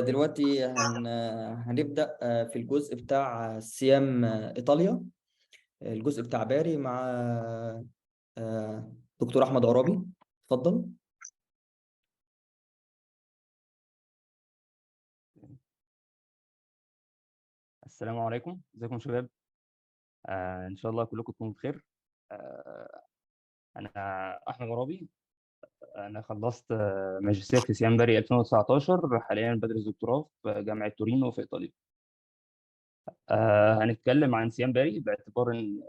دلوقتي هنبدأ في الجزء بتاع سيام إيطاليا. الجزء بتاع باري مع دكتور أحمد عرابي. اتفضل. السلام عليكم، ازيكم يا شباب؟ ان شاء الله كلكم تكونوا بخير. انا احمد غرابي. انا خلصت ماجستير في سيامبري 2019، حاليا بدرس دكتوراه في جامعه تورينو في ايطاليا. هنتكلم عن سيامبري باعتبار ان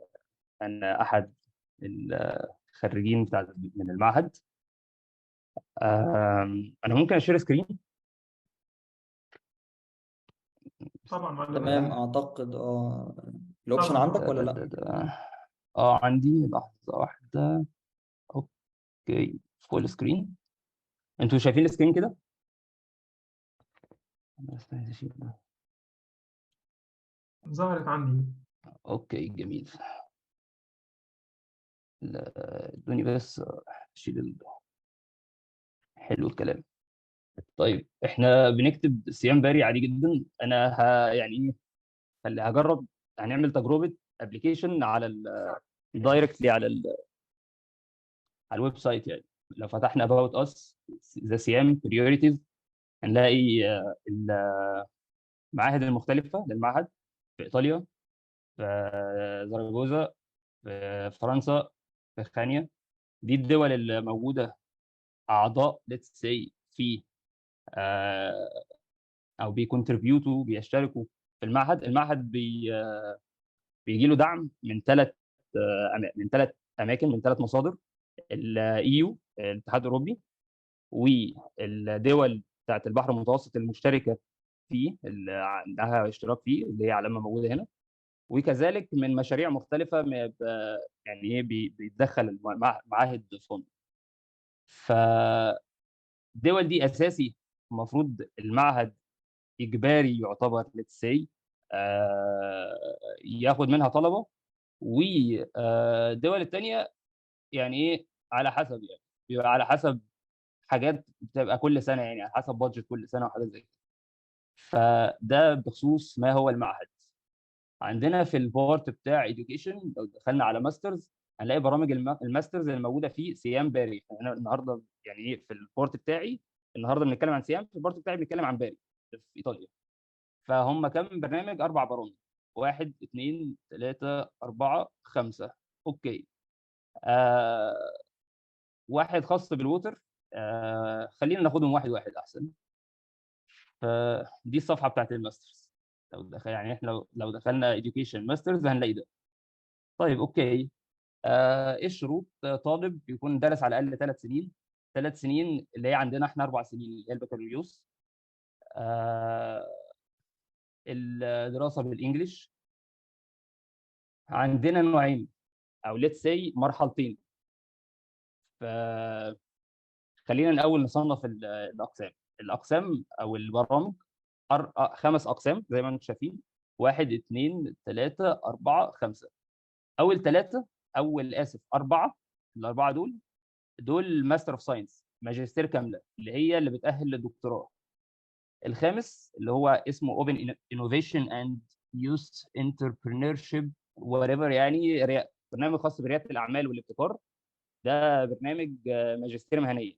انا احد الخريجين من المعهد. انا ممكن اشير سكرين. طبعا معلم. تمام، أعتقد الأوبشن طبعا. عندك ولا لأ؟ عندي لحظه واحده. اوكي، فول سكرين. انتوا شايفين السكرين كده؟ بس عايز أشيل ده. ظهرت عندي. اوكي، جميل. لا، ادوني بس اشيل حلو الكلام. طيب احنا بنكتب سيام باري عادي جدا. انا يعني ايه، هجرب. هنعمل تجربه ابلكيشن على دايركتلي على الويب سايت. يعني لو فتحنا اباوت اس ذا سيام بريوريتيز، هنلاقي المعاهد المختلفه للمعهد في ايطاليا، في زراجوزا، في فرنسا، في خانيا. دي الدول اللي موجوده اعضاء let's say في آه، او بيكونتريبيوتوا، بيشتركوا في المعهد. المعهد بيجي له دعم من ثلاث اماكن، من ثلاث مصادر: الاي يو، الاتحاد الاوروبي، والدول بتاعت البحر المتوسط المشتركه فيه، اللي عندها اشتراك فيه، اللي هي علامه موجوده هنا. وكذلك من مشاريع مختلفه يعني ايه بيتدخل المعاهد فند. فالدول دي اساسي المفروض المعهد اجباري يعتبر let's say ياخد منها طلبه. والدول الثانيه يعني ايه، على حسب، يعني بيبقى على حسب حاجات بتبقى كل سنه، يعني على حسب بادجت كل سنه وحاجات زي كده. فده بخصوص ما هو المعهد. عندنا في البارت بتاع education، لو دخلنا على ماسترز هنلاقي برامج الماسترز اللي موجوده في سيام باري. انا النهارده يعني ايه في البارت بتاعي، النهارده بنتكلم عن سيام، في البارت بتاعي بنتكلم عن باري في ايطاليا. فهم كم برنامج؟ اربع برامج: واحد، اثنين، ثلاثه، اربعه، خمسه. اوكي. آه واحد خاص بالووتر. خلينا ناخدهم واحد واحد احسن. فدي الصفحه بتاعت الماسترز. لو دخل يعني احنا لو دخلنا education ماسترز هنلاقي ده. طيب اوكي. ايه الشروط؟ طالب يكون درس على الاقل 3 سنين. 3 سنين اللي هي عندنا احنا 4 سنين اللي هي البكالوريوس. آه الدراسه بالانجلش. عندنا نوعين، او ليتس سي مرحلتين. فخلينا الاول نصنف الاقسام. الاقسام او البرامج 5 اقسام زي ما انتم شايفين: واحد، اثنين، ثلاثه، اربعه، خمسه. اول ثلاثه، اربعه، الاربعه دول ماستر اوف ساينس، ماجستير كامله، اللي هي اللي بتاهل للدكتوراه. الخامس اللي هو اسمه اوبن انوفيشن اند يوث انتربرينورشيب whatever، يعني برنامج خاص برياده الاعمال والابتكار. ده برنامج ماجستير مهنيه،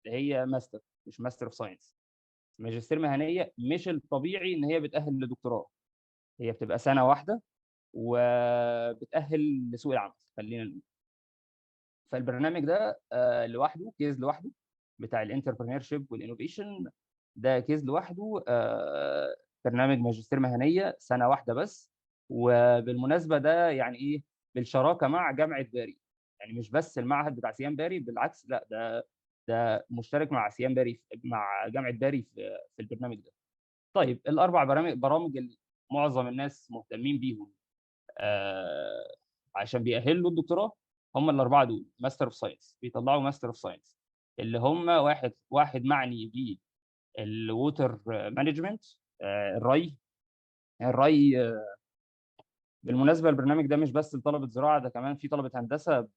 اللي هي ماستر، مش ماستر اوف ساينس. ماجستير مهنيه، مش الطبيعي ان هي بتاهل لدكتوراه. هي بتبقى سنه واحده وبتاهل لسوق العمل، خلينا نقول. فالبرنامج ده لوحده، كيس لوحده، بتاع الانتربرينور شيب والانوفيشن. ده كيس لوحده، برنامج ماجستير مهنيه سنه واحده بس. وبالمناسبه ده يعني ايه، بالشراكه مع جامعه باري. يعني مش بس المعهد بتاع سيام باري، بالعكس، لا، ده مشترك مع سيام باري، مع جامعه باري في البرنامج ده. طيب الاربع برامج اللي معظم الناس مهتمين بيهم عشان بيأهلوا الدكتوراه، هم الاربعه دول ماستر اوف ساينس، بيطلعوا ماستر اوف ساينس. اللي هم واحد معني بالووتر مانجمنت، الري. الري بالمناسبه البرنامج ده مش بس لطلبه زراعه، ده كمان في طلبه هندسه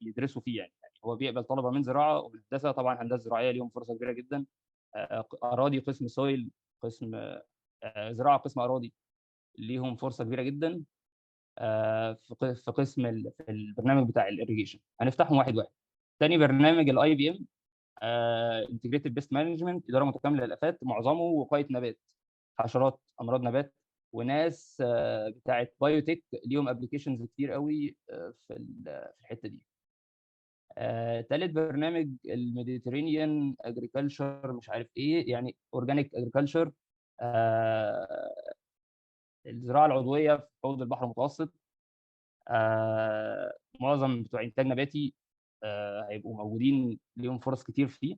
بيدرسوا فيه. يعني هو بيقبل طلبه من زراعه ومن هندسه. طبعا هندسه زراعيه ليهم فرصه كبيره جدا اراضي قسم سويل، قسم زراعه، قسم اراضي، ليهم فرصه كبيره جدا في قسم في البرنامج بتاع الاريجيشن. هنفتحهم واحد واحد. تاني برنامج الاي بي ام، انتجريتد بيست مانجمنت، اداره متكامله للافات، معظمه وقايه نبات، حشرات، امراض نبات، وناس بتاعت بايوتك ليهم ابلكيشنز كتير قوي في الحته دي. تالت برنامج الميديترينيان اجريكلتشر، مش عارف ايه، يعني اورجانيك اجريكلتشر، الزراعه العضويه في حوض البحر المتوسط. معظم بتوع انتاج نباتي هيبقوا موجودين، ليهم فرص كتير فيه.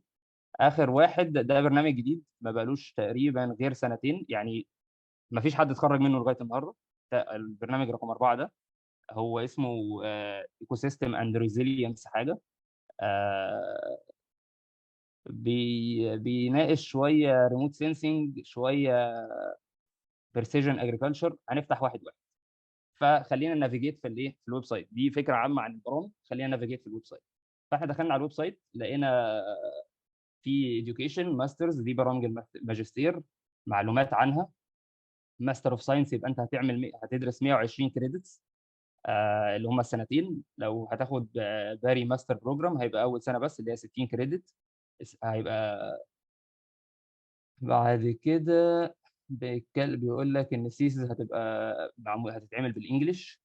اخر واحد ده برنامج جديد ما بقالوش تقريبا غير سنتين، يعني ما فيش حد اتخرج منه لغايه النهارده. البرنامج رقم 4 ده هو اسمه ايكو سيستم اند ريزيلينس حاجه. آه، بيناقش شويه ريموت سينسنج، شويه بريسيجن اجريكلتشر. هنفتح واحد واحد. فخلينا نافيجيت في الايه، في الويب سايت. دي فكره عامه عن البرامج، خلينا نافيجيت في الويب سايت. فاحنا دخلنا على الويب سايت، لقينا في education ماسترز، دي برامج الماجستير، معلومات عنها. ماستر اوف ساينس يبقى انت هتدرس 120 كريدتس اللي هم السنتين. لو هتاخد باري ماستر بروجرام هيبقى اول سنه بس اللي هي 60 كريدت. هيبقى بعد كده بيقول لك ان السيسز هتتعمل بالانجلش.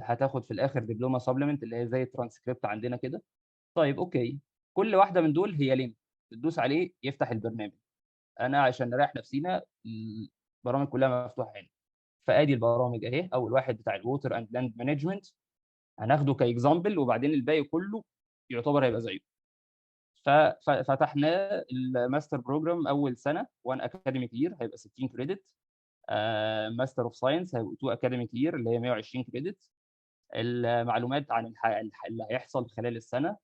هتاخد في الاخر دبلومه سبلمنت اللي هي زي الترانسكريبت عندنا كده. طيب اوكي، كل واحده من دول هي لينك تدوس عليه يفتح البرنامج. انا عشان نريح نفسينا البرامج كلها مفتوحه هنا. فادي البرامج اهي. اول واحد بتاع الووتر اند لاند مانجمنت هناخده كاكزامبل، وبعدين الباقي كله يعتبر هيبقى زيه. ففتحناه الماستر بروجرام اول سنه 1 اكاديميك يير هيبقى 60 كريدت. ماستر اوف ساينس هيبقى 2 اكاديميك يير اللي هي 120 كريدت. المعلومات عن اللي هيحصل خلال السنه.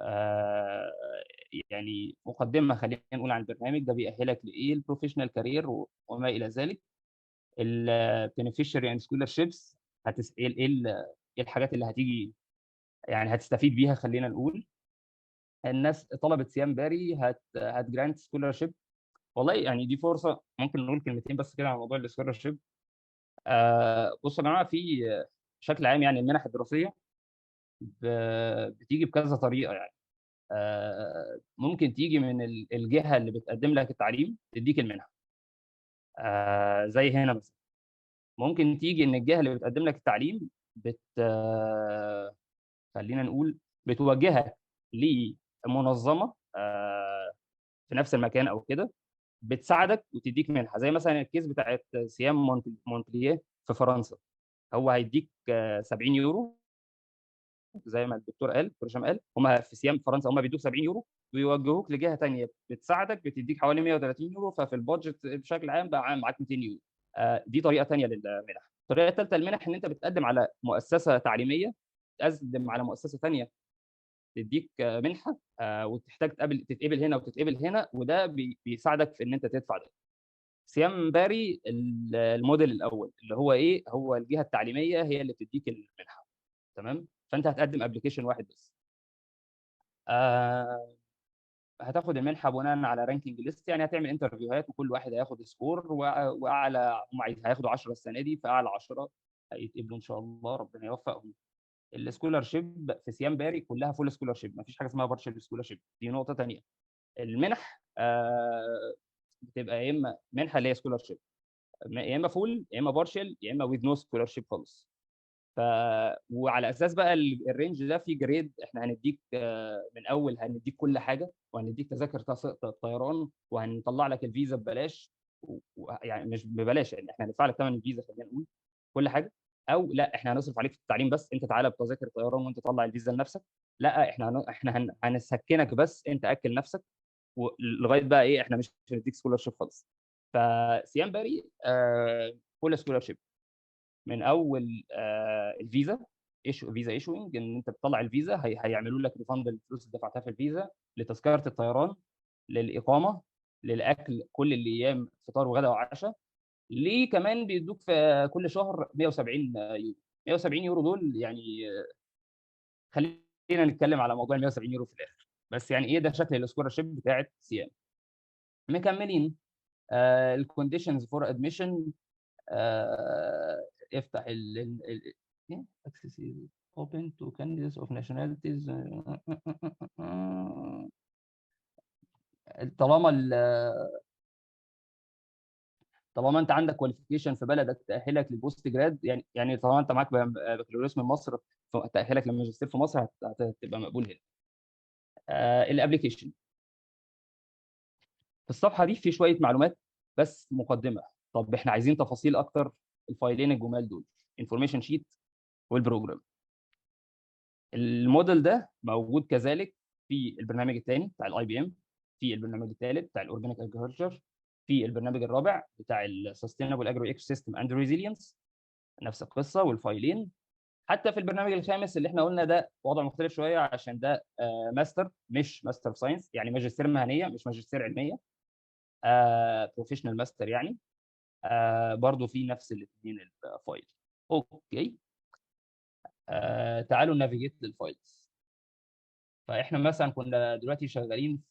آه، يعني مقدمه خلينا نقول عن البرنامج ده بيأهلك لايه، البروفيشنال كارير وما الى ذلك. البينيفيشري اند سكولرشيبس، ايه الحاجات اللي هتيجي يعني هتستفيد بيها. خلينا نقول الناس طلبه سيام باري هتجرانت سكولرشيب. والله يعني دي فرصه. ممكن نقول كلمتين بس كده عن موضوع السكولرشيب. بصوا يا جماعه، في بشكل عام يعني المنح الدراسيه بتيجي بكذا طريقه يعني. ممكن تيجي من الجهه اللي بتقدم لك التعليم تديك المنحه. زي هنا مثلا. ممكن تيجي ان الجهه اللي بتقدم لك التعليم خلينا نقول بتوجهك لمنظمه في نفس المكان او كده، بتساعدك وتديك منحه. زي مثلا الكيس بتاعت سيام مونتلييه في فرنسا. هو هيديك 70 يورو زي ما الدكتور قال، دكتور هشام قال. هم في سيام فرنسا هم بيدوك 70 يورو ويوجهوك لجهه ثانيه بتساعدك بتديك حوالي 130 يورو. ففي البادجت بشكل عام بقى معاك 200 يورو. دي طريقه ثانيه للمنح. الطريقه الثالثه المنح ان انت بتقدم على مؤسسه تعليميه، تقدم على مؤسسه ثانيه تديك منحه، وتحتاج تتقبل هنا وتتقبل هنا، وده بيساعدك في ان انت تدفع ده. سيام باري الموديل الاول اللي هو ايه، هو الجهه التعليميه هي اللي بتديك المنحه. تمام. فانت هتقدم ابلكيشن واحد بس. آه هتاخد المنحه بناء على رانكينج ليست، يعني هتعمل انترفيوهات وكل واحد هياخد سكور، واعلى هم هياخدوا 10 السنه دي، فاعلى 10 هيتقبلوا ان شاء الله، ربنا يوفقهم. السكولار شيب في سيام باري كلها فول سكولار شيب، ما فيش حاجه اسمها بارشل سكولار شيب. دي نقطه ثانيه. المنح بتبقى يا اما منحه اللي هي سكولار شيب، يا اما فول، يا اما بارشل، يا اما ويز نو سكولار شيب خالص. ف وعلى اساس بقى الرينج ده في جريد. احنا هنديك من اول هنديك كل حاجه، وهنديك تذاكر طيران، وهنطلع لك الفيزا ببلاش. يعني مش ببلاش، يعني احنا هندفع لك ثمن الفيزا، خلينا نقول كل حاجه. او لا، احنا هنصرف عليك في التعليم بس، انت تعالى بتذاكر طيران وانت طلع الفيزا لنفسك. لا، احنا هنسكنك بس، انت اكل نفسك. لغايه بقى ايه، احنا مش هنديك سكولار شيب خالص. فسيام باري فول سكولار شيب من اول الفيزا. فيزا ايشوينج، ان انت بتطلع الفيزا هيعملوا لك ريفند الفلوس اللي دفعتها في الفيزا، لتذكره الطيران، للاقامه، للاكل كل الايام، فطار وغدا وعشاء. ليه كمان بيدوك في كل شهر 170 يورو. 170 يورو دول يعني خلينا نتكلم على موضوع ال 170 يورو في الاخر. بس يعني ايه ده شكل السكولارشيب بتاعت سيام. مكملين. الكونديشنز فور ادميشن. افتح إيه؟ access is open to candidates of nationalities. طالما طالما انت عندك كواليفيكيشن في بلدك تاهلك للبوست جراد، يعني طالما انت معاك بكالوريوس من مصر تاهلك للماجستير في مصر هتبقى مقبول هنا. الابلكيشن في الصفحه دي في شويه معلومات بس مقدمه. طب احنا عايزين تفاصيل اكتر. الفايلين الجمال دول انفورميشن شيت والبروجرام. الموديل ده موجود كذلك في البرنامج الثاني بتاع الاي بي ام، في البرنامج الثالث بتاع الاورجانيك اجريكلتشر، في البرنامج الرابع بتاع السستينبل اجرو ايكو سيستم اند ريزيلينس، نفس القصه والفايلين. حتى في البرنامج الخامس اللي احنا قلنا ده وضع مختلف شويه عشان ده ماستر مش ماستر ساينس، يعني ماجستير مهنيه مش ماجستير علميه، بروفيشنال ماستر يعني. برضو في نفس الاثنين الفايل. اوكي. تعالوا نافيجيت للفايلز. فاحنا مثلا كنا دلوقتي شغالين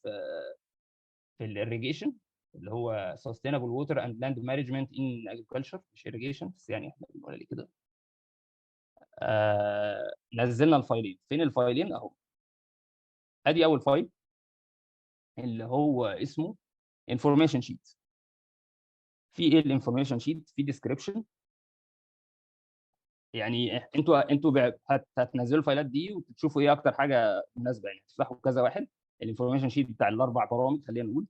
في الاريجيشن اللي هو sustainable water and land management in agriculture، مش irrigation بس يعني احنا بنقول عليه كده. نزلنا الفايلين. فين الفايلين؟ اهو. ادي اول فايل اللي هو اسمه information sheet. في ايه الانفورميشن شيت؟ في description. يعني انتوا هتنزلوا الفايلات دي وتشوفوا ايه اكتر حاجه مناسبه، يعني هتفتحوا كذا واحد الانفورميشن شيت بتاع الاربع برامج خلينا نقول،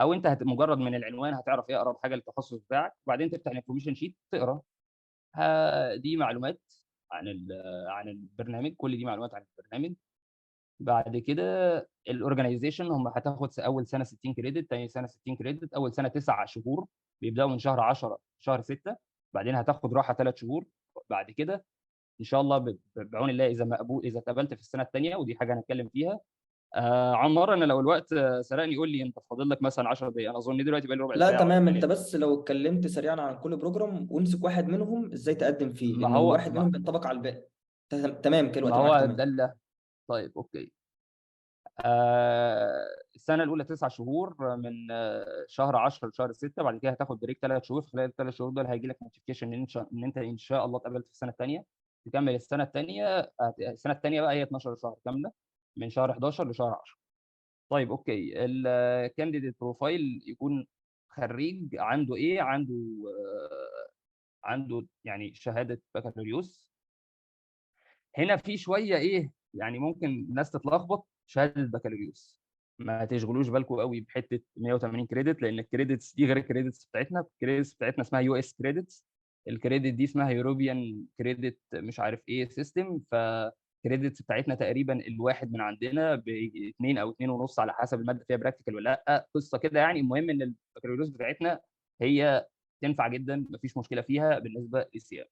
او انت مجرد من العنوان هتعرف ايه اقرب حاجه للتخصص بتاعك، وبعدين تفتح الانفورميشن شيت تقرا. دي معلومات عن عن البرنامج، كل دي معلومات عن البرنامج. بعد كده الاورجنايزيشن هم هتاخد اول سنه 60 كريدت، ثاني سنه 60 كريدت، اول سنه 9 شهور بيبداوا من شهر 10 شهر 6، بعدين هتاخد راحه 3 شهور. بعد كده ان شاء الله بعون الله اذا مقبول اذا اتقبلت في السنه الثانيه، ودي حاجه هنتكلم فيها. عمار انا لو الوقت سرقني يقول لي انت فاضل لك مثلا 10 دقائق، انا اظن دلوقتي بقى لي ربع لا ساعه ولا تمام، انت حاجه. بس لو اتكلمت سريعا عن كل بروجرام وامسك واحد منهم ازاي تقدم فيه، ما لانه هو واحد ما, منهم بينطبق على الباقي. تمام كده ما الوقت معاك هو تمام. ده طيب اوكي. السنه الاولى 9 شهور من شهر 10 لشهر 6، بعد كده هتاخد بريك 3 شهور. خلال الثلاث شهور دول هيجي لك نوتيفيكيشن ان انت ان شاء الله اتقبلت في السنه الثانيه. تكمل السنه الثانيه. السنه الثانيه بقى هي 12 شهر كامله من شهر 11 لشهر 10. طيب اوكي. الكانديديت بروفايل يكون خريج عنده ايه؟ عنده يعني شهاده بكالوريوس. هنا في شويه ايه يعني ممكن الناس تتلخبط. شهاده بكالوريوس ما تشغلوش بالكم قوي بحته 180 كريدت، لان الكريدتس دي غير الكريدتس بتاعتنا. الكريدتس بتاعتنا اسمها يو اس كريدتس، الكريدت دي اسمها يوروبيان كريدت مش عارف ايه سيستم. فالكريدتس بتاعتنا تقريبا الواحد من عندنا باثنين او اثنين ونص على حسب الماده فيها براكتيكال ولا لا، قصه كده يعني. المهم ان البكالوريوس بتاعتنا هي تنفع جدا، مفيش مشكله فيها بالنسبه للسياق.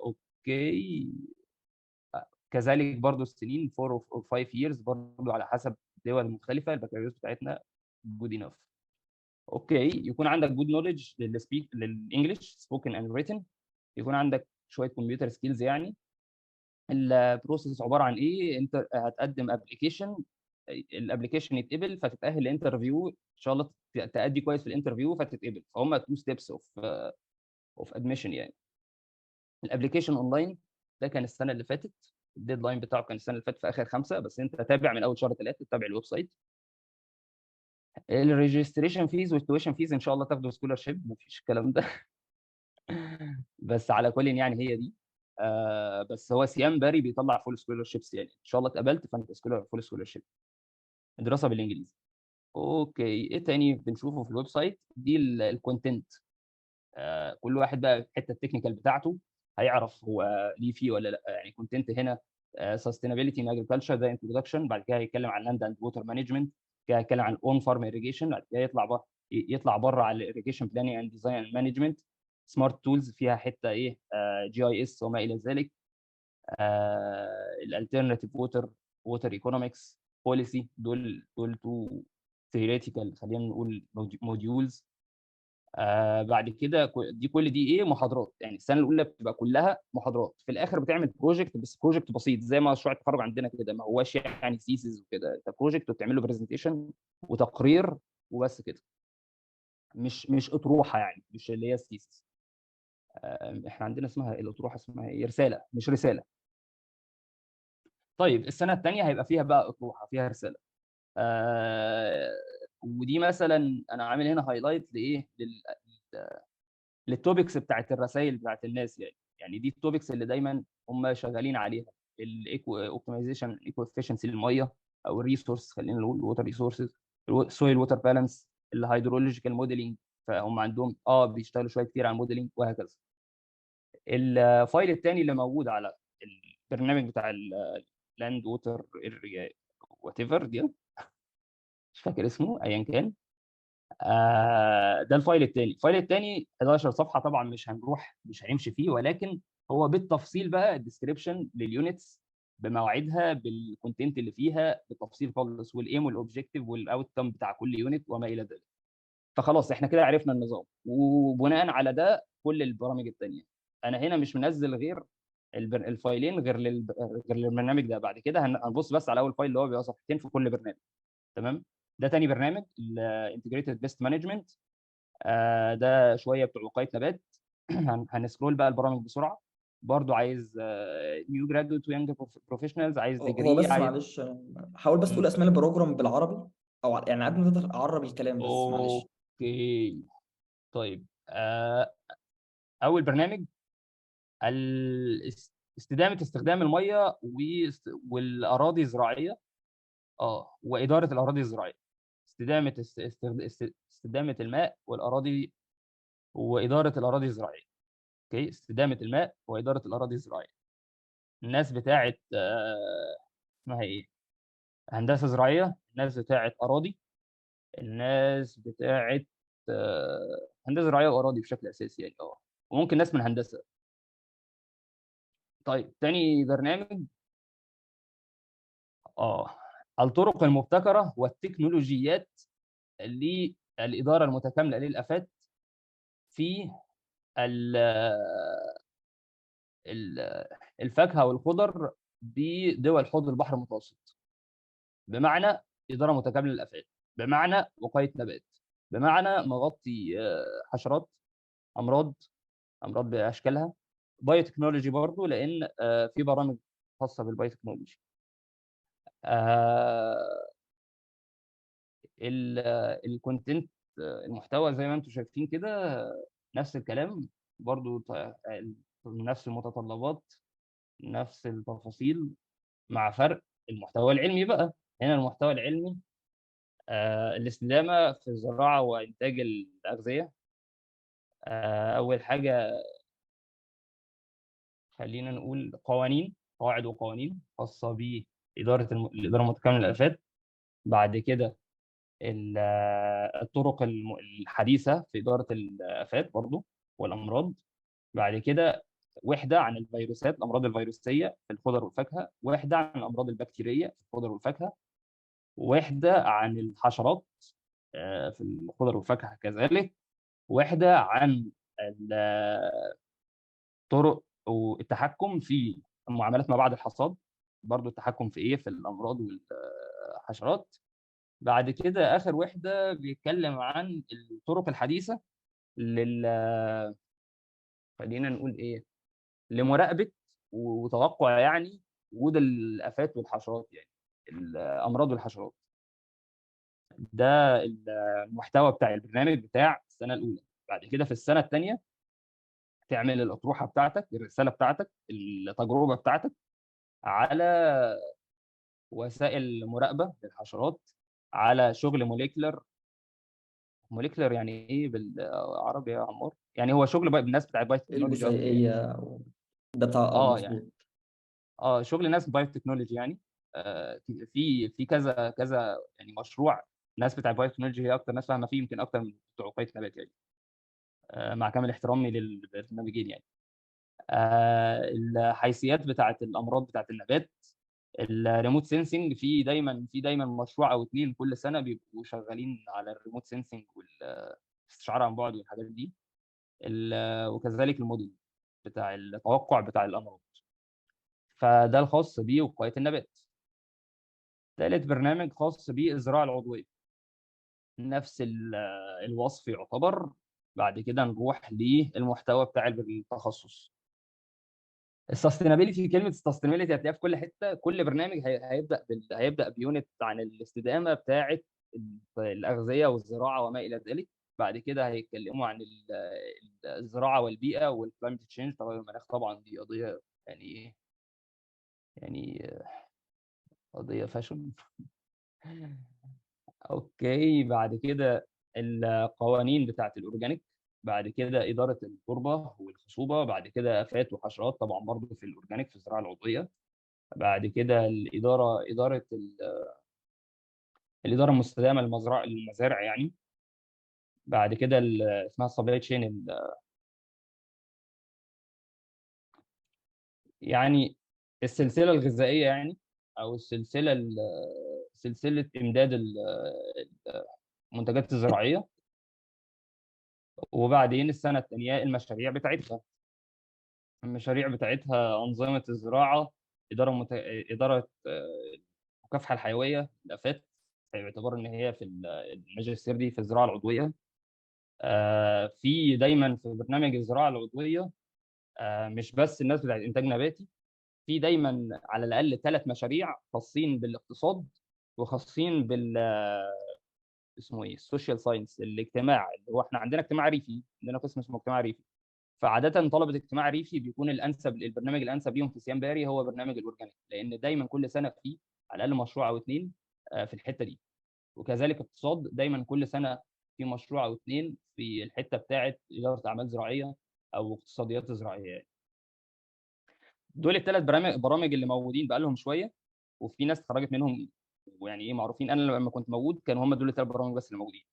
اوكي. كذلك برضو السنين 4 or 5 years برضو على حسب دول مختلفه. البكالوريوس بتاعتنا جود انف. اوكي. يكون عندك جود نولج للانجلش سبوكن اند ريتن. يكون عندك شويه كمبيوتر سكيلز يعني. البروسيس عباره عن ايه؟ انت هتقدم ابلكيشن، الابلكيشن يتقبل فتتاهل لانترفيو ان شاء الله، تأدي كويس في الانترفيو فتتقبل. فهم 2 ستيبس اوف ادميشن يعني. الابلكيشن اونلاين ده كان السنه اللي فاتت، الديدلاين بتاعه كان السنه اللي فاتت في اخر 5، بس انت تابع من اول شهر 3، تابع الويب سايت. الريجستريشن فيز والتويشن فيز ان شاء الله تاخدوا سكولارشيب، مفيش الكلام ده. بس على كل يعني هي دي. بس هو سيام باري بيطلع فول سكولارشيبس يعني، ان شاء الله اتقبلت فانت فول سكولارشيب. دراسه بالانجليزي. اوكي. ايه تاني بنشوفه في الويب سايت؟ دي الكونتنت. كل واحد بقى الحته التكنيكال بتاعته هيعرف هو ليه فيه ولا لا. يعني كونتنت هنا sustainability in agriculture ده introduction، بعد كده هيتكلم عن land and water management، كده هيتكلم عن on farm irrigation، بعد كده يطلع بره على irrigation planning and design and management. smart tools فيها حته ايه جي اي اس وما الى ذلك. الالترناتيف ووتر ايكونومكس بوليسي. دول تو theoretical خلينا نقول موديولز. بعد كده كل دي ايه محاضرات، يعني السنه الاولى بتبقى كلها محاضرات، في الاخر بتعمل بروجكت، بس بروجكت بسيط زي مشروع التخرج عندنا كده، ما هواش يعني ثيسز وكده، انت بروجكت وبتعمل له برزنتيشن وتقرير وبس كده، مش اطروحه يعني، مش اللي هي الثيسز. احنا عندنا اسمها الاطروحه، اسمها ايه، رساله مش رساله. طيب السنه الثانيه هيبقى فيها بقى اطروحه، فيها رساله. آه ودي مثلا انا عامل هنا هايلايت لايه، للتوبكس بتاعت الرسائل بتاعت الناس، يعني دي التوبكس اللي دايما هم شغالين عليها، الايكو اوبتمايزيشن، ايكو افشنسي للميه، او الريسورس، خلينا نقول الووتر ريسورسز، سويل ووتر بالانس، الهيدرولوجيكال موديلنج، فهم عندهم بيشتغلوا شويه كتير على الموديلنج وهكذا. الفايل الثاني اللي موجود على البرنامج بتاع اللاند ووتر اريا وات ايفر دي، مش فاكر اسمه ايا كان، ده الفايل الثاني. الفايل الثاني 11 صفحه، طبعا مش هنمشي فيه، ولكن هو بالتفصيل بقى الديسكربشن لليونتس بمواعيدها، بالكونتنت اللي فيها بالتفصيل خالص، والايم والاوبجيكتيف والاوتكم بتاع كل يونت وما الى ذلك. فخلاص احنا كده عرفنا النظام، وبناء على ده كل البرامج الثانيه. انا هنا مش منزل غير الفايلين غير للبرنامج ده. بعد كده هنبص بس على اول فايل اللي هو بيبقى صفحتين في كل برنامج. تمام. ده تاني برنامج، الانتجريتد بيست مانجمنت. ده شويه بتوع وقايه نبات. هنسكرول بقى البرامج بسرعه. برضو عايز نيو جرادويت ويانج بروفيشنالز، عايز هو ديجري، بس عايز. معلش، حاول بس تقول اسماء البروجرام بالعربي، او يعني قد ما تقدر اعرب الكلام بس، معلش. اوكي. طيب اول برنامج استخدام الميه والاراضي الزراعيه، واداره الاراضي الزراعيه، استدامه الماء والاراضي، واداره الاراضي الزراعيه. اوكي، استدامه الماء واداره الاراضي الزراعيه. الناس بتاعه اسمها ايه، هندسه زراعيه، الناس بتاعه اراضي، الناس بتاعه هندسه زراعيه واراضي بشكل اساسي يعني، وممكن ناس من هندسه. طيب تاني برنامج، اه الطرق المبتكره والتكنولوجيات للاداره المتكامله للافات في الفاكهه والخضر بدول حوض البحر المتوسط، بمعنى اداره متكامله للافات، بمعنى وقايه نبات، بمعنى مغطي حشرات، امراض، امراض باشكالها، بايو تكنولوجي برضه، لان في برامج خاصه بالبايو تكنولوجي. الكونتنت، المحتوى زي ما انتم شايفين كده، نفس الكلام برضه، نفس المتطلبات، نفس التفاصيل، مع فرق المحتوى العلمي بقى. هنا المحتوى العلمي الاستدامه في الزراعه وانتاج الاغذيه. اول حاجه خلينا نقول قواعد وقوانين خاصه باداره الاداره المتكامله للافات. بعد كده الطرق الحديثه في اداره الافات برضو والامراض. بعد كده وحده عن الفيروسات، الامراض الفيروسيه في الخضر والفاكهه، وحده عن الامراض البكتيريه في الخضر والفاكهه، وحده عن الحشرات في الخضر والفاكهه كذلك، وحده عن طرق والتحكم في المعاملات ما بعد الحصاد، برضو التحكم في ايه، في الامراض والحشرات. بعد كده اخر وحده بيتكلم عن الطرق الحديثه لل خلينا نقول ايه، لمراقبه وتوقع يعني وجود الافات والحشرات، يعني الامراض والحشرات. ده المحتوى بتاع البرنامج بتاع السنه الاولى. بعد كده في السنه الثانيه تعمل الاطروحه بتاعتك، الرساله بتاعتك، التجربه بتاعتك على وسائل مراقبه للحشرات، على شغل موليكولر يعني ايه بالعربي يا عمار؟ يعني هو شغل بقى بالناس بتاع بايو تكنولوجي اكتر يعني. الجزيئيه ده بتاع يعني مظبوط. شغل ناس بايو تكنولوجي يعني. في كذا كذا يعني مشروع، ناس بتاع بايو تكنولوجي هي اكتر ناس فاهمه فيه، يمكن اكتر من بتوع وقايه نبات يعني، مع كامل احترامي للبرنامجين يعني. الحيثيات بتاعه الامراض بتاعه النبات، الريموت سينسنج، في دايما مشروع او اتنين كل سنه بيبقوا شغالين على الريموت سينسنج استشعار عن بعد والحاجات دي، وكذلك الموديل بتاع التوقع بتاع الامراض. فده الخاص بوقايه النبات. ثالث برنامج خاص بالزراعه العضويه، نفس الوصف يعتبر. بعد كده نروح للمحتوى بتاع التخصص. السستينابيلتي، كلمه السستينابيلتي هتلاقيها في كل حته. كل برنامج هيبدا بيونت عن الاستدامه بتاعه الاغذيه والزراعه وما الى ذلك. بعد كده هيتكلموا عن الزراعه والبيئه والكلايمت تشينج، تغير المناخ. طبعا دي قضيه يعني ايه، يعني قضيه فاشن. اوكي. بعد كده القوانين بتاعه الاورجانيك. بعد كده اداره التربه والخصوبه. بعد كده افات وحشرات، طبعا برضه في الاورجانيك في الزراعه العضويه. بعد كده الاداره المستدامه للمزارع يعني. بعد كده اسمها السبلاي تشين، يعني السلسله الغذائيه يعني، او سلسله امداد المنتجات الزراعيه. وبعدين السنه الثانيه المشاريع بتاعتها انظمه الزراعه، اداره المكافحه الحيويه الافات، باعتبار ان هي في الماجستير دي في الزراعه العضويه. في دايما في برنامج الزراعه العضويه مش بس الناس بتاعت انتاج نباتي، في دايما على الاقل 3 مشاريع خاصين بالاقتصاد وخاصين اسمه ايه، السوشيال ساينس، الاجتماع، اللي هو احنا عندنا اجتماع ريفي، عندنا قسم اسمه اجتماع ريفي. فعاده طلبه اجتماع ريفي بيكون البرنامج الانسب ليهم في سيام باري هو برنامج الاورجانيك، لان دايما كل سنه فيه على الاقل مشروع او 2 في الحته دي. وكذلك اقتصاد، دايما كل سنه في مشروع او 2 في الحته بتاعه اداره اعمال زراعيه او اقتصاديات زراعيه يعني. دول الثلاث برامج اللي موجودين بقى لهم شويه، وفي ناس اتخرجت منهم ويعني ايه معروفين. انا لما كنت موجود كانوا هم دول ال3 برامج بس اللي موجودين.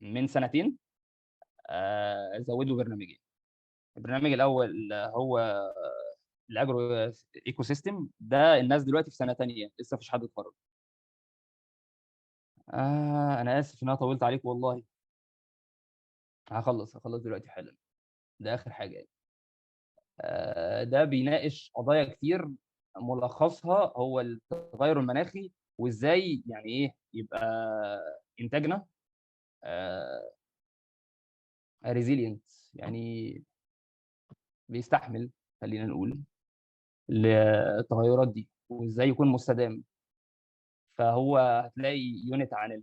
من سنتين زودوا برنامجين. البرنامج الاول هو الاجرو ايكو سيستم. ده الناس دلوقتي في سنه ثانيه، لسه مفيش حد اتخرج. انا اسف ان انا طولت عليك والله. هخلص دلوقتي حالا. ده اخر حاجه يعني. ده بيناقش قضايا كتير، ملخصها هو التغير المناخي، وازاي يعني ايه يبقى انتاجنا ريزيلينت، يعني بيستحمل، خلينا نقول، للتغيرات دي، وازاي يكون مستدام. فهو هتلاقي يونت عن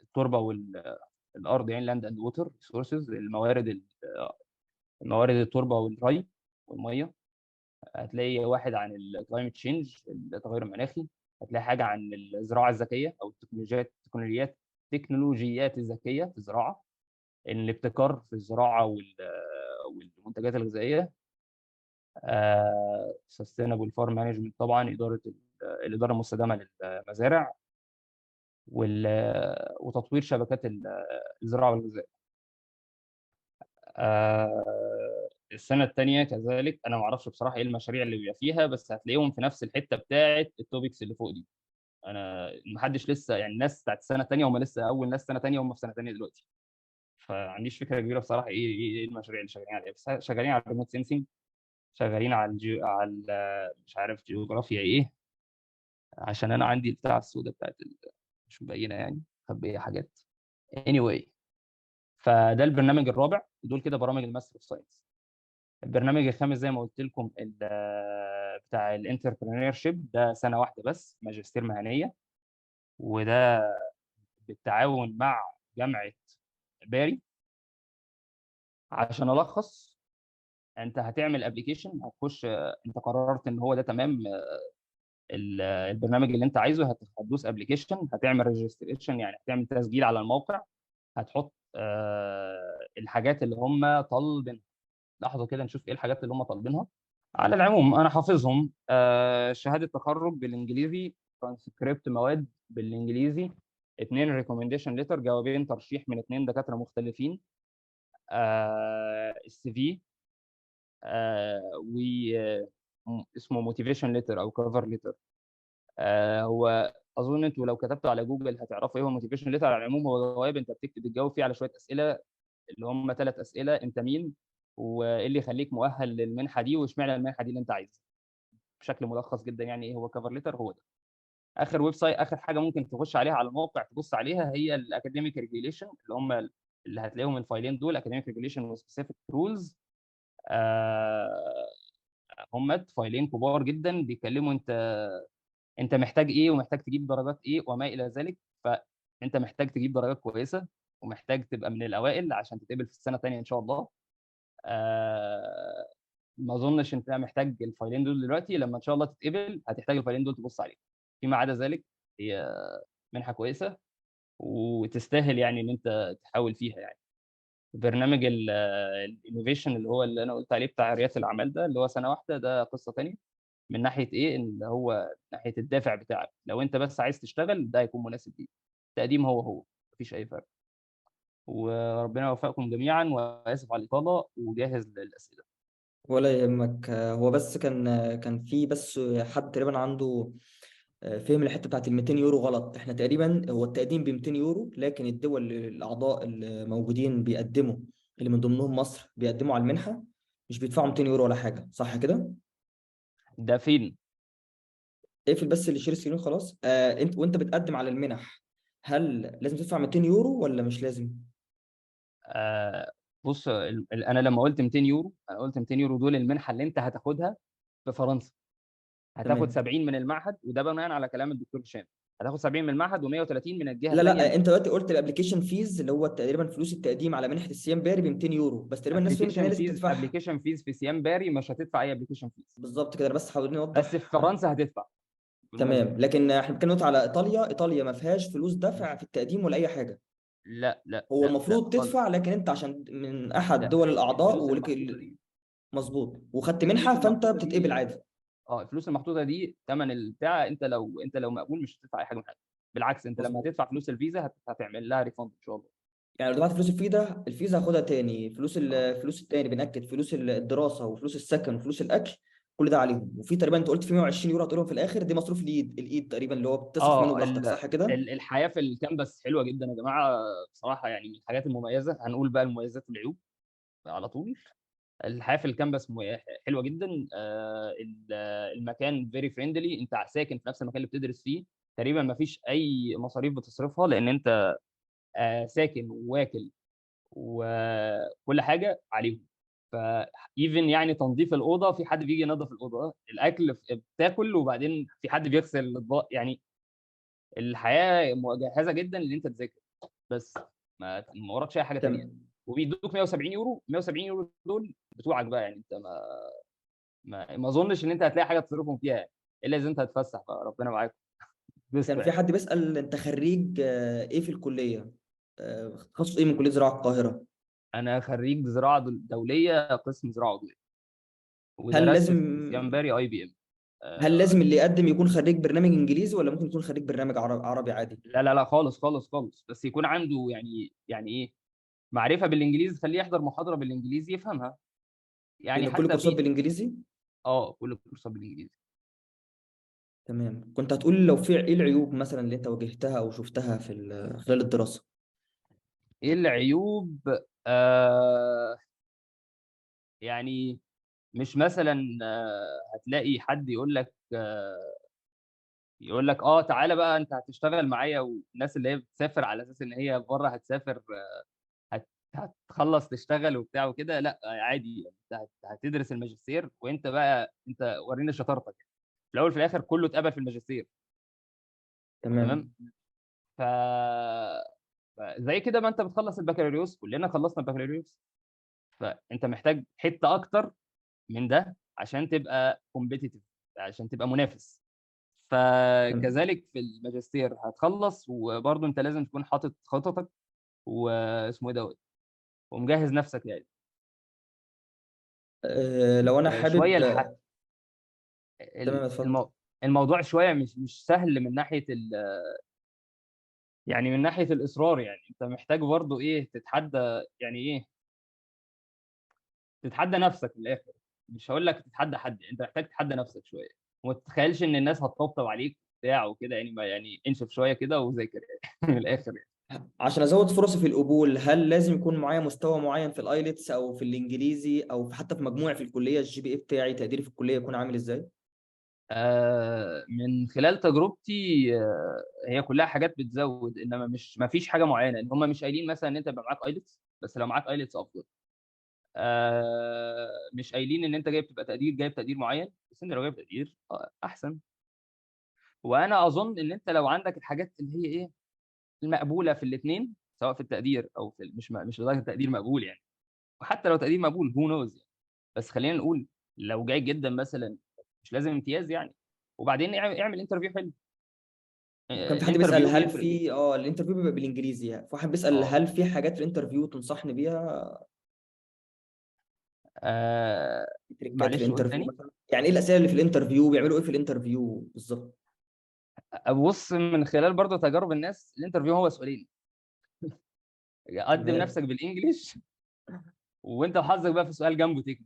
التربه والارض، يعني لاند اند ووتر ريسورسز، الموارد التربه والري والميه. هتلاقي واحد عن الكلايمت تشينج، التغير المناخي. هتلاقي حاجه عن الزراعه الذكيه او التكنولوجيات الذكيه في الزراعه، الابتكار في الزراعه والمنتجات الغذائيه. سستينابل فارم مانجمنت، طبعا الاداره المستدامه للمزارع، وتطوير شبكات الزراعه والغذاء. السنه الثانيه كذلك، انا ما اعرفش بصراحه ايه المشاريع اللي بيبقى فيها، بس هتلاقيهم في نفس الحته بتاعه التوبكس اللي فوق دي. انا ما حدش لسه، يعني الناس بتاعت السنه الثانيه هم لسه اول ناس سنه ثانيه، هم في سنه ثانيه دلوقتي. فما عنديش فكره كبيره بصراحه ايه المشاريع اللي شغالين عليها. بس شغالين على الريموت سينسنج، شغالين مش عارف جيوغرافيا ايه، عشان انا عندي البتاع السوداء بتاعت مش مبينه يعني، مخبيه حاجات. anyway، فده البرنامج الرابع. ودول كده برامج الماستر اوف ساينس. البرنامج الخامس زي ما قلت لكم بتاع الانتربرينور شيب، ده سنه واحده بس، ماجستير مهنيه. وده بالتعاون مع جامعه باري. عشان الخص، انت هتعمل ابلكيشن، هتخش، انت قررت ان هو ده تمام، البرنامج اللي انت عايزه، هتدوس ابلكيشن، هتعمل ريجستريشن، يعني هتعمل تسجيل على الموقع، هتحط الحاجات اللي هم طالبينها. لحظه كده نشوف ايه الحاجات اللي هم طالبينها. على العموم انا حافظهم. شهاده تخرج بالانجليزي، ترانسكريبت مواد بالانجليزي، 2 ريكومنديشن ليتر، جوابين ترشيح من 2 دكاتره مختلفين، السي في، و اسمه موتيفيشن ليتر او كفر ليتر. هو اظن انتوا لو كتبتوا على جوجل هتعرفوا ايه هو موتيفيشن ليتر. على العموم هو جواب انت بتجاوب فيه على شويه اسئله، اللي هم 3 اسئله: انت مين، وايه اللي يخليك مؤهل للمنحه دي، واشمعنى المنحه دي اللي انت عايزها. بشكل ملخص جدا يعني ايه هو كفر ليتر، هو ده. اخر ويب سايت، اخر حاجه ممكن تخش عليها على الموقع تبص عليها هي الاكاديميك ريجوليشن، اللي هم اللي هتلاقيهم الفايلين دول: اكاديميك ريجوليشن وسبيسيفيك رولز. هم فايلين كبار جدا بيتكلموا انت محتاج ايه، ومحتاج تجيب درجات ايه، وما الى ذلك. فانت محتاج تجيب درجات كويسه، ومحتاج تبقى من الاوائل عشان تتقبل في السنه الثانيه ان شاء الله. آه، ما اظنش انت محتاج الفايلين دول دلوقتي، لما ان شاء الله تتقبل هتحتاج الفايلين دول تبص عليهم. فيما عدا ذلك هي منحه كويسه وتستاهل يعني ان انت تحاول فيها يعني. برنامج الانوفيشن اللي هو اللي انا قلت عليه بتاع رياده الاعمال ده، اللي هو سنه واحده، ده قصه ثانيه. من ناحيه ايه؟ اللي هو ناحيه الدافع بتاعك، لو انت بس عايز تشتغل ده هيكون مناسب ليك. التقديم هو مفيش اي فرق. وربنا يوفقكم جميعا، واسف على الاطاله، وجاهز للاسئله. ولا يهمك. هو بس كان في بس حد تقريبا عنده فهم الحته بتاعت ال 200 يورو غلط. احنا تقريبا هو التقديم ب 200 يورو، لكن الدول الاعضاء الموجودين بيقدموا، اللي من ضمنهم مصر، بيقدموا على المنحه، مش بيدفعوا 200 يورو ولا حاجه، صح كده؟ ده فين؟ اقفل بس اللي شير سكرين خلاص. انت وانت بتقدم على المنح، هل لازم تدفع 200 يورو ولا مش لازم؟ آه بص، انا لما قلت 200 يورو، انا قلت 200 يورو دول المنحه اللي انت هتاخدها في فرنسا. هتاخد تمام. 70 من المعهد، وده بناء على كلام الدكتور هشام. هتاخد 70 من المعهد و130 من الجهه لا الثانيه. لا، انت دلوقتي قلت الابلكيشن فيز اللي هو تقريبا فلوس التقديم على منحه السيام باري ب 200 يورو، بس تقريبا الناس فهمت ان هي ابلكيشن لازم فيز، تدفعها. في سيام باري مش هتدفع اي ابلكيشن فيز. بالظبط كده، انا بس حاولين بس في نوضح. فرنسا هتدفع بالمناسبه. تمام، لكن احنا بنتكلم دلوقتي على ايطاليا. ايطاليا ما فيهاش فلوس دفع في التقديم ولا اي حاجه. لا لا هو لا لا المفروض خالص. تدفع، لكن انت عشان من احد لا، دول الاعضاء الفلوس ولك المحطوطه دي، مظبوط، وخدت الفلوس منحه، فانت المحطوطه بتتقبل دي عادي. الفلوس المحطوطه دي ثمن البتاع. انت لو مقبول مش هتدفع اي حاجه من حاجه. بالعكس، انت لما مظبوط. هتدفع فلوس الفيزا هتعمل لها ريفند ان شاء الله. يعني لو دفعت فلوس الفيزا هاخدها تاني، اه فلوس التاني بنأكد فلوس الدراسه وفلوس السكن وفلوس الاكل، كل ده عليهم. وفي تقريبا انت قلت في 120 يورو هتقولهم في الاخر، دي مصروف الايد تقريبا، اللي هو بتصرف منه اه براحتك، صح كده؟ الحياه في الكامبس حلوه جدا يا جماعه. بصراحه يعني من الحاجات المميزه، هنقول بقى المميزات والعيوب على طول. الحياه في الكامبس حلوه جدا. المكان فيري فريندلي، انت ساكن في نفس المكان اللي بتدرس فيه. تقريبا ما فيش اي مصاريف بتصرفها، لان انت ساكن وواكل وكل حاجه عليهم. فايفن يعني تنظيف الاوضه، في حد بيجي ينظف الاوضه. الاكل بتاكل، وبعدين في حد بيغسل الاطباق يعني. الحياه مجهزه جدا ان انت تذاكر بس، ما وراكش اي حاجه تانيه. تمام. وبيدوك 170 يورو. 170 يورو دول بتوعك بقى، يعني انت ما اظنش ان انت هتلاقي حاجه تصرفهم فيها يعني. الا اذا انت هتفسح بقى، ربنا معاك. بس كان في يعني حد بيسأل انت خريج ايه في الكليه، تخصص ايه من كليه زراعه القاهره؟ انا خريج زراعه دوليه، قسم زراعه عضويه، هل ودرست لازم في سيامباري IBM. هل لازم اللي يقدم يكون خريج برنامج انجليزي، ولا ممكن يكون خريج برنامج عربي عادي؟ لا لا لا خالص خالص خالص، بس يكون عنده يعني ايه، معرفه بالانجليزي، خليه يحضر محاضره بالانجليزي يفهمها. يعني لان كل حتى كورسات في بالانجليزي. كل الكورسات بالانجليزي. تمام. كنت هتقول لو في ايه العيوب مثلا اللي انت واجهتها او شفتها في خلال الدراسه؟ ايه العيوب؟ آه يعني مش مثلا هتلاقي حد يقول لك تعالى بقى انت هتشتغل معايا، والناس اللي هي بتسافر على اساس ان هي بره هتسافر، هتخلص تشتغل وبتاع وكده. لا عادي، انت هتدرس الماجستير، وانت بقى انت ورينا شطارتك. في الاول في الاخر كله اتقبل في الماجستير. تمام. تمام. ف زي كده ما انت بتخلص البكالوريوس، كلنا خلصنا البكالوريوس. فانت محتاج حته اكتر من ده عشان تبقى كومبيتيتيف، عشان تبقى منافس. تمام. فكذلك في الماجستير هتخلص، وبرضه انت لازم تكون حاطط خططك واسمه ايه دوت، ومجهز نفسك يعني. لو انا حابب شويه تمام، اتفضل. الموضوع شويه مش سهل من ناحيه يعني من ناحيه الاصرار. يعني انت محتاج برضه ايه، تتحدى، يعني ايه، تتحدى نفسك من الاخر. مش هقول لك تتحدى حد، انت محتاج تتحدى نفسك شويه، وما تتخيلش ان الناس هتطبطب عليك وبتاع وكده يعني، ما يعني انشف شويه كده وذاكر يعني من الاخر يعني. عشان ازود فرصي في القبول، هل لازم يكون معايا مستوى معين في الايلتس او في الانجليزي او حتى في مجموعي في الكليه، الجي بي اي بتاعي تقديري في الكليه يكون عامل ازاي؟ من خلال تجربتي، هي كلها حاجات بتزود، انما مش ما فيش حاجه معينه، ان هم مش قايلين مثلا ان انت يبقى معاك ايلتس، بس لو معاك ايلتس افضل. مش قايلين ان انت جايب تقدير معين، بس انت لو جايب تقدير احسن. وانا اظن ان انت لو عندك الحاجات اللي هي ايه المقبوله في الاثنين، سواء في التقدير او في مش لدرجه تقدير مقبول يعني، وحتى لو تقدير مقبول هو نوز يعني. بس خلينا نقول لو جيد جدا مثلا، مش لازم امتياز يعني. وبعدين اعمل انترفيو حلو. وكان في حد بيسال الانترفيو هل بيفرق في الانترفيو بيبقى بالانجليزي، يعني في واحد بيسال اه هل في حاجات في الانترفيو تنصحني بيها؟ آه، تريكات في معلش قول الانترفيو تاني. مثلا، يعني ايه الاسئله اللي في الانترفيو، بيعملوا ايه في الانترفيو بالظبط؟ ابص من خلال برضه تجارب الناس، الانترفيو هو سؤالين: قدم تمام. نفسك بالانجليش، وانت وحظك بقى في سؤال جنبه تكنيك.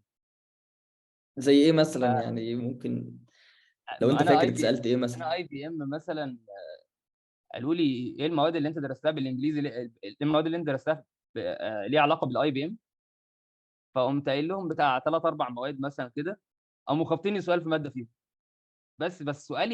زي ايه مثلا؟ يعني ممكن لو انت انا فاكر اي بي اتسالت ايه مثلا؟ انا اي بي ام مثلا، قالوا لي ايه المواد اللي انت درستها بالانجليزي، ايه المواد اللي انت درستها ليها علاقه بالاي بي ام. فقمت قايل لهم بتاع 3 4 مواد مثلا كده، قاموا خابطيني سؤال في ماده فيهم. بس سؤال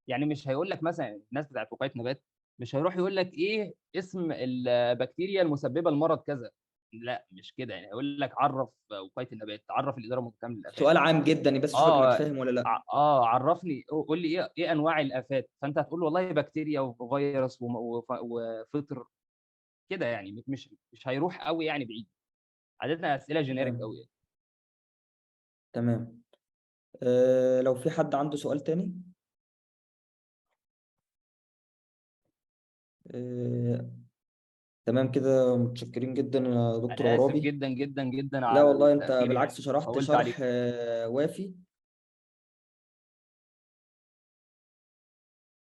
يعني مش هيقول لك مثلا الناس بتاعت وقايه نبات، مش هيروح يقول لك ايه اسم البكتيريا المسببه لمرض كذا. لا مش كده يعني، هيقول لك عرف وقايه النبات، عرف الاداره المتكامله للافات. سؤال عام جدا بس اشوفك انك اه فاهم ولا لا. عرفني، قول لي ايه انواع الافات، فانت هتقول له والله بكتيريا وفيروس وفطر كده يعني، مش هيروح قوي يعني بعيد. عادتنا اسئله جينيريك تمام. قوي يعني. تمام. لو في حد عنده سؤال تاني. أه تمام كده، متشكرين جدا يا دكتور انا اسف عرابي. جدا جدا جدا لا على والله انت التاخير بالعكس يعني، شرحت طولت عليك. شرح وافي.